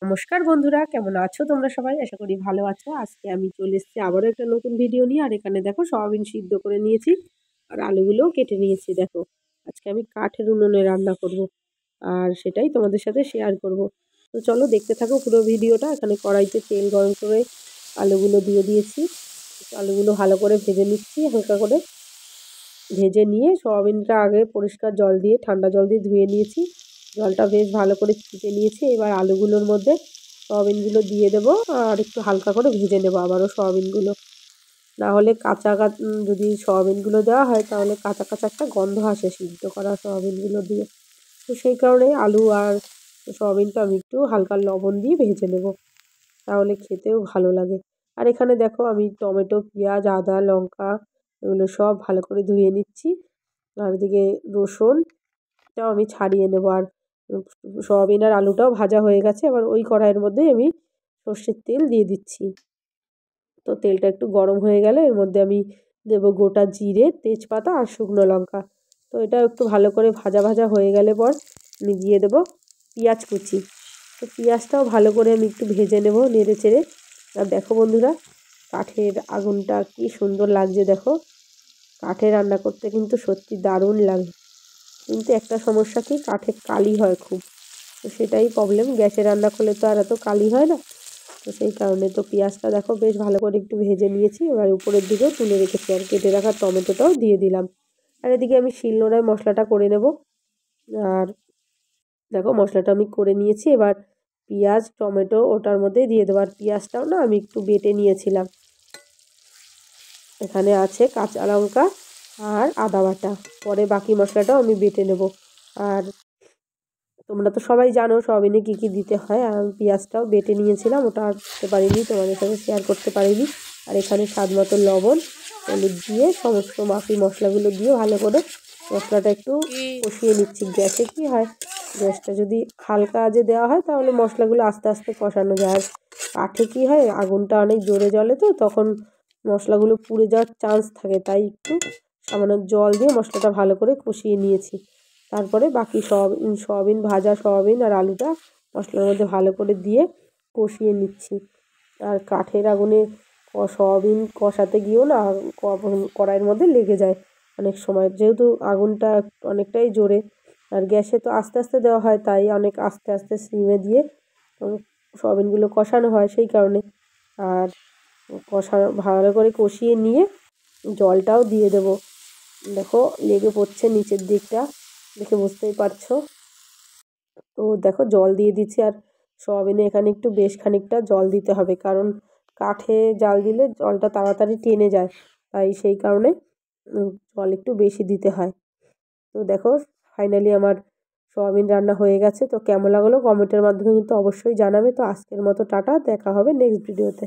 নমস্কার বন্ধুরা, কেমন আছো তোমরা সবাই? আশা করি ভালো আছো। আজকে আমি চলে এসেছি আবারও একটা নতুন ভিডিও নিয়ে। আর এখানে দেখো সয়াবিন সিদ্ধ করে নিয়েছি আর আলুগুলোও কেটে নিয়েছি। দেখো আজকে আমি কাঠের উনুনে রান্না করব আর সেটাই তোমাদের সাথে শেয়ার করব। তো চলো দেখতে থাকো পুরো ভিডিওটা। এখানে কড়াইতে তেল গরম করে আলুগুলো দিয়ে দিয়েছি। আলুগুলো ভালো করে ভেজে নিচ্ছি হালকা করে। ভেজে নিয়ে সয়াবিনটা আগে পরিষ্কার জল দিয়ে ঠান্ডা জল দিয়ে ধুয়ে নিয়েছি। জলটা বেশ ভালো করে চিপে নিয়েছি। এবার আলুগুলোর মধ্যে সয়াবিনগুলো দিয়ে দেবো আর একটু হালকা করে ভেজে নেবো আবারও সয়াবিনগুলো। না হলে যদি সয়াবিনগুলো দেওয়া হয় তাহলে কাঁচা কাঁচা একটা গন্ধ আসে সিদ্ধ করা সয়াবিনগুলো দিয়ে। তো সেই কারণে আলু আর সয়াবিনটা আমি একটু হালকা লবণ দিয়ে ভেজে নেব, তাহলে খেতেও ভালো লাগে। আর এখানে দেখো আমি টমেটো, পেঁয়াজ, আদা, লঙ্কা এগুলো সব ভালো করে ধুয়ে নিচ্ছি। আর এদিকে রসুনটাও আমি ছাড়িয়ে নেবো। আর সয়াবিন আর আলুটাও ভাজা হয়ে গেছে। এবার ওই কড়াইয়ের মধ্যেই আমি সর্ষের তেল দিয়ে দিচ্ছি। তো তেলটা একটু গরম হয়ে গেলে এর মধ্যে আমি দেবো গোটা জিরে, তেজপাতা আর শুকনো লঙ্কা। তো এটা একটু ভালো করে ভাজা ভাজা হয়ে গেলে পর আমি দিয়ে দেবো পেঁয়াজ কুচি। তো পেঁয়াজটাও ভালো করে আমি একটু ভেজে নেব নেড়ে চেড়ে। আর দেখো বন্ধুরা, কাঠের আগুনটা কি সুন্দর লাগছে দেখো। কাঠে রান্না করতে কিন্তু সত্যি দারুণ লাগে, কিন্তু একটা সমস্যা কি, কাঠের কালি হয় খুব। তো সেটাই প্রবলেম, গ্যাসে রান্না করলে তো আর এত কালি হয় না। তো সেই কারণে তো পেঁয়াজটা দেখো বেশ ভালো করে একটু ভেজে নিয়েছি। এবার উপরের দিকেও তুলে রেখেছি আর কেটে রাখা টমেটোটাও দিয়ে দিলাম। আর এদিকে আমি শিলনোড়ায় মশলাটা করে নেব। আর দেখো মশলাটা আমি করে নিয়েছি। এবার পেঁয়াজ, টমেটো ওটার মধ্যে দিয়ে দেবো। আর পেঁয়াজটাও না আমি একটু বেটে নিয়েছিলাম। এখানে আছে কাঁচা লঙ্কা আর আদা বাটা। পরে বাকি মশলাটাও আমি বেটে নেব। আর তোমরা তো সবাই জানো সয়াবিনে কী কী দিতে হয়। আর আমি পেঁয়াজটাও বেটে নিয়েছিলাম, ওটা আর করতে পারিনি, তোমাদের সাথে শেয়ার করতে পারিনি। আর এখানে স্বাদ মতো লবণ, হলুদ দিয়ে সমস্ত বাকি মশলাগুলো দিয়ে ভালো করে মশলাটা একটু কষিয়ে নিচ্ছি। গ্যাসে কী হয়, গ্যাসটা যদি হালকা আঁচে দেওয়া হয় তাহলে মশলাগুলো আস্তে আস্তে কষানো যায়। আর কাঠে কী হয়, আগুনটা অনেক জোরে জ্বলে তো তখন মশলাগুলো পুড়ে যাওয়ার চান্স থাকে। তাই একটু সামান্য জল দিয়ে মশলাটা ভালো করে কষিয়ে নিয়েছি। তারপরে বাকি সয়াবিন ভাজা সয়াবিন আর আলুটা মশলার মধ্যে ভালো করে দিয়ে কষিয়ে নিচ্ছি। আর কাঠের আগুনে সয়াবিন কষাতে গিয়েও না কড়াইয়ের মধ্যে লেগে যায় অনেক সময়, যেহেতু আগুনটা অনেকটাই জোরে। আর গ্যাসে তো আস্তে আস্তে দেওয়া হয়, তাই অনেক আস্তে আস্তে সিমে দিয়ে সয়াবিনগুলো কষানো হয় সেই কারণে। আর ভালো করে কষিয়ে নিয়ে জলটাও দিয়ে দেবো। দেখো লেগে পড়ছে নিচের দিকটা, দেখে বুঝতেই পারছো। তো দেখো জল দিয়ে দিচ্ছি। আর সয়াবিনে এখানে একটু বেশ খানিকটা জল দিতে হবে, কারণ কাঠে জাল দিলে জলটা তাড়াতাড়ি টেনে যায়, তাই সেই কারণে জল একটু বেশি দিতে হয়। তো দেখো ফাইনালি আমার সয়াবিন রান্না হয়ে গেছে। তো কেমন লাগলো কমেন্টের মাধ্যমে কিন্তু অবশ্যই জানাবে। তো আজকের মতো টাটা, দেখা হবে নেক্সট ভিডিওতে।